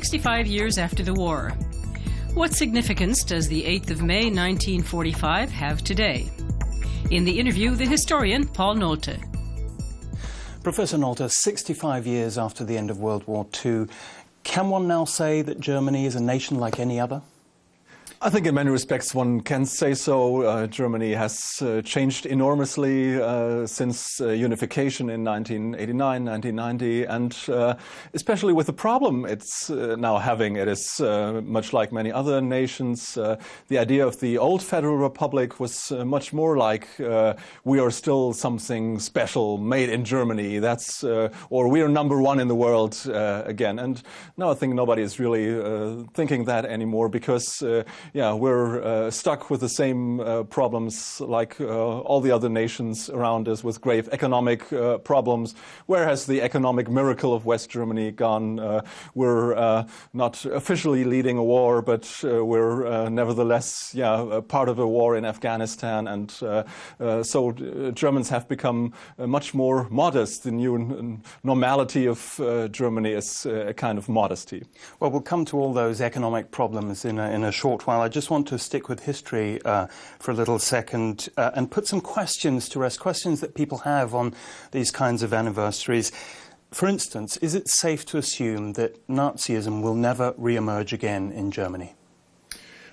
65 years after the war. What significance does the 8th of May 1945 have today? In the interview, the historian Paul Nolte. Professor Nolte, 65 years after the end of World War II, can one now say that Germany is a nation like any other? I think in many respects one can say so. Germany has changed enormously since unification in 1989, 1990, and especially with the problem it's now having. It is much like many other nations. The idea of the old Federal Republic was much more like we are still something special made in Germany. That's or we are number one in the world again. And now I think nobody is really thinking that anymore because we're stuck with the same problems like all the other nations around us, with grave economic problems. Where has the economic miracle of West Germany gone? We're not officially leading a war, but we're nevertheless part of a war in Afghanistan. And so Germans have become much more modest. The new normality of Germany is a kind of modesty. Well, we'll come to all those economic problems in a short while. I just want to stick with history for a little second and put some questions to rest, questions that people have on these kinds of anniversaries. For instance, is it safe to assume that Nazism will never re-emerge again in Germany?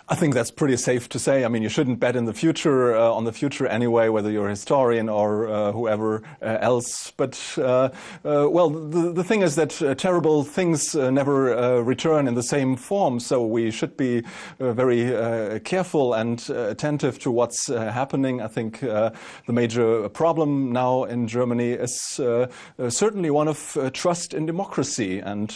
I think that's pretty safe to say. I mean, you shouldn't bet in the future, on the future anyway, whether you're a historian or whoever else. But, well, the thing is that terrible things never return in the same form. So we should be very careful and attentive to what's happening. I think the major problem now in Germany is certainly one of trust in democracy. And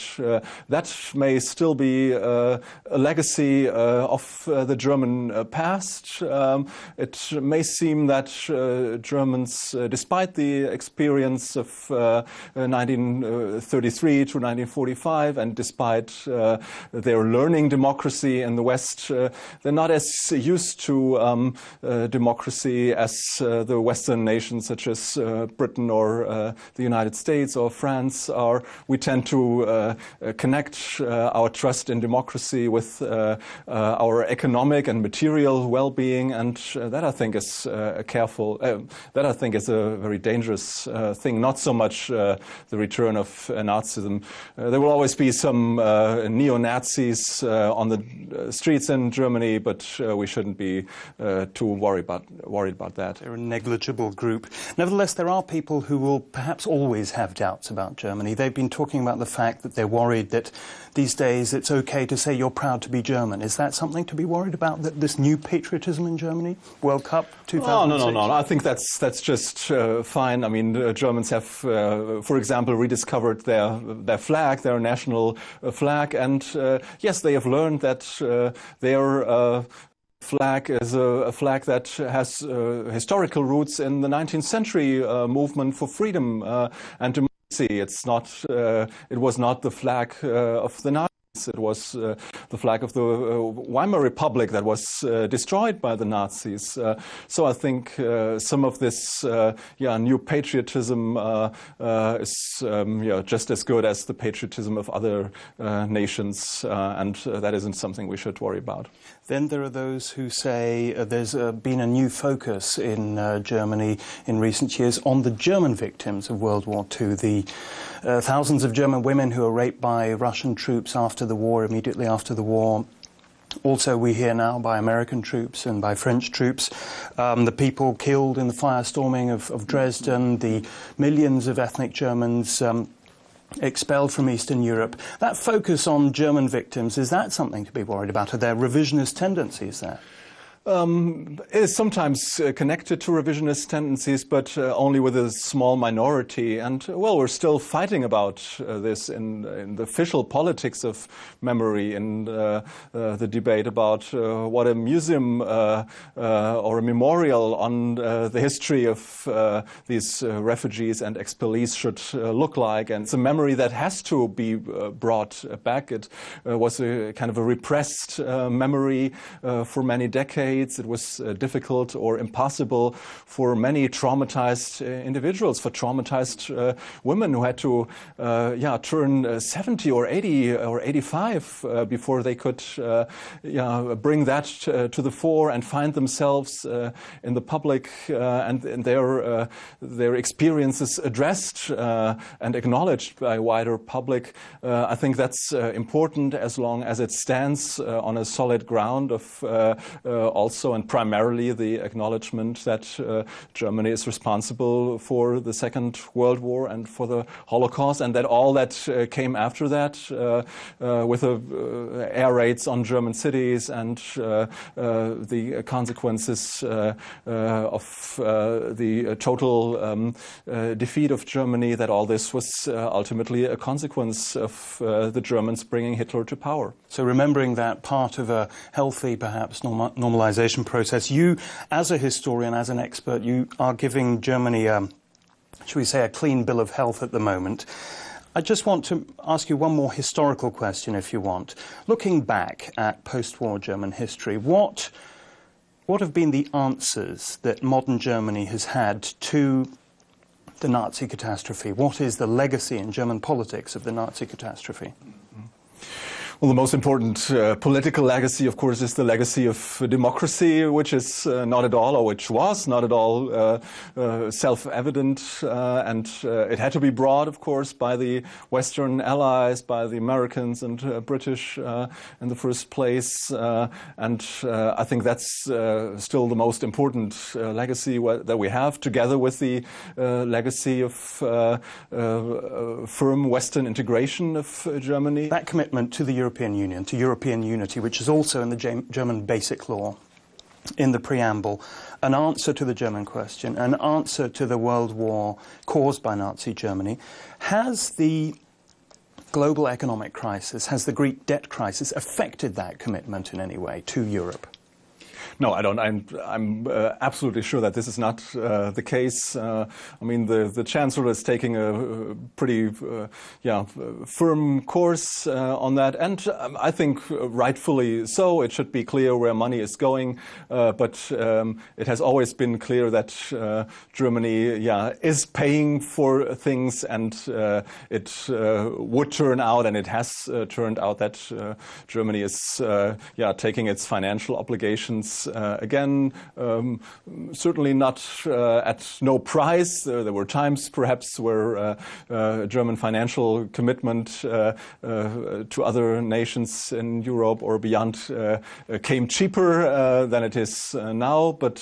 that may still be a legacy of the German past. It may seem that Germans, despite the experience of 1933 to 1945, and despite their learning democracy in the West, they're not as used to democracy as the Western nations such as Britain or the United States or France are. We tend to connect our trust in democracy with our economic and material well-being, and that I think is that I think is a very dangerous thing. Not so much the return of Nazism. There will always be some neo-Nazis on the streets in Germany, but we shouldn't be too worried about that. They're a negligible group. Nevertheless, there are people who will perhaps always have doubts about Germany. They've been talking about the fact that they're worried that these days it's okay to say you're proud to be German. Is that something to be worried about, that this new patriotism in Germany? World Cup 2006? Oh, no. I think that's just fine. I mean, Germans have, for example, rediscovered their flag, their national flag, and yes, they have learned that their flag is a flag that has historical roots in the 19th century movement for freedom and democracy. It was not the flag of the Nazis. It was the flag of the Weimar Republic that was destroyed by the Nazis. So I think some of this new patriotism is just as good as the patriotism of other nations, and that isn't something we should worry about. Then there are those who say there's been a new focus in Germany in recent years on the German victims of World War II, the thousands of German women who were raped by Russian troops after the war, immediately after the war. Also, we hear now by American troops and by French troops, the people killed in the firestorming of Dresden, the millions of ethnic Germans expelled from Eastern Europe. That focus on German victims, is that something to be worried about? Are there revisionist tendencies there? Is sometimes connected to revisionist tendencies, but only with a small minority. And, well, we're still fighting about this in the official politics of memory, in the debate about what a museum or a memorial on the history of these refugees and expellees should look like. And it's a memory that has to be brought back. It was a kind of a repressed memory for many decades. States. It was difficult or impossible for many traumatized individuals, for traumatized women who had to turn 70 or 80 or 85 before they could bring that to the fore and find themselves in the public and their experiences addressed and acknowledged by a wider public. I think that's important as long as it stands on a solid ground of also and primarily the acknowledgement that Germany is responsible for the Second World War and for the Holocaust, and that all that came after that with air raids on German cities and the consequences of the total defeat of Germany, that all this was ultimately a consequence of the Germans bringing Hitler to power. So remembering that part of a healthy, perhaps, normalization process, you, as a historian, as an expert, you are giving Germany, should we say, a clean bill of health at the moment. I just want to ask you one more historical question, if you want. Looking back at post-war German history, what have been the answers that modern Germany has had to the Nazi catastrophe? What is the legacy in German politics of the Nazi catastrophe? Well, the most important political legacy, of course, is the legacy of democracy, which is not at all, or which was not at all self-evident, and it had to be brought, of course, by the Western allies, by the Americans and British in the first place, and I think that's still the most important legacy that we have, together with the legacy of firm Western integration of Germany. That commitment to the European Union, to European unity, which is also in the German Basic Law, in the preamble, an answer to the German question, an answer to the World War caused by Nazi Germany. Has the global economic crisis, has the Greek debt crisis affected that commitment in any way to Europe? No, I don't. I'm absolutely sure that this is not the case. I mean, the Chancellor is taking a pretty firm course on that, and I think rightfully so. It should be clear where money is going, but it has always been clear that Germany, is paying for things, and it would turn out, and it has turned out, that Germany is taking its financial obligations again, certainly not at no price. There were times, perhaps, where German financial commitment to other nations in Europe or beyond came cheaper than it is now. But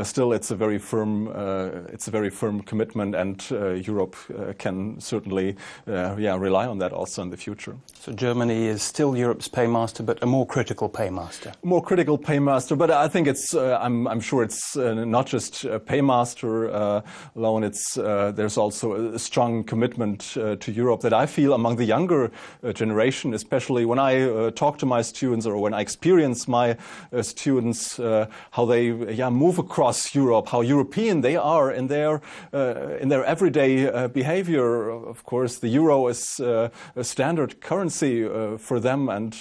still, it's a very firm commitment, and Europe can certainly rely on that also in the future. So Germany is still Europe's paymaster, but a more critical paymaster. More critical paymaster, but I think it's. I'm sure it's not just a paymaster alone. It's there's also a strong commitment to Europe that I feel among the younger generation, especially when I talk to my students or when I experience my students, how they move across Europe, how European they are in their everyday behavior. Of course, the euro is a standard currency for them, and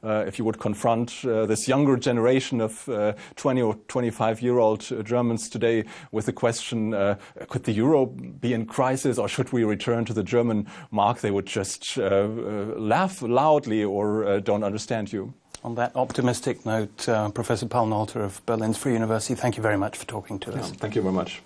if you would confront this younger generation of 20 or 25-year-old Germans today with the question, could the euro be in crisis, or should we return to the German mark, they would just laugh loudly or don't understand you. On that optimistic note, Professor Paul Nolte of Berlin's Free University, thank you very much for talking to us. Thank you very much.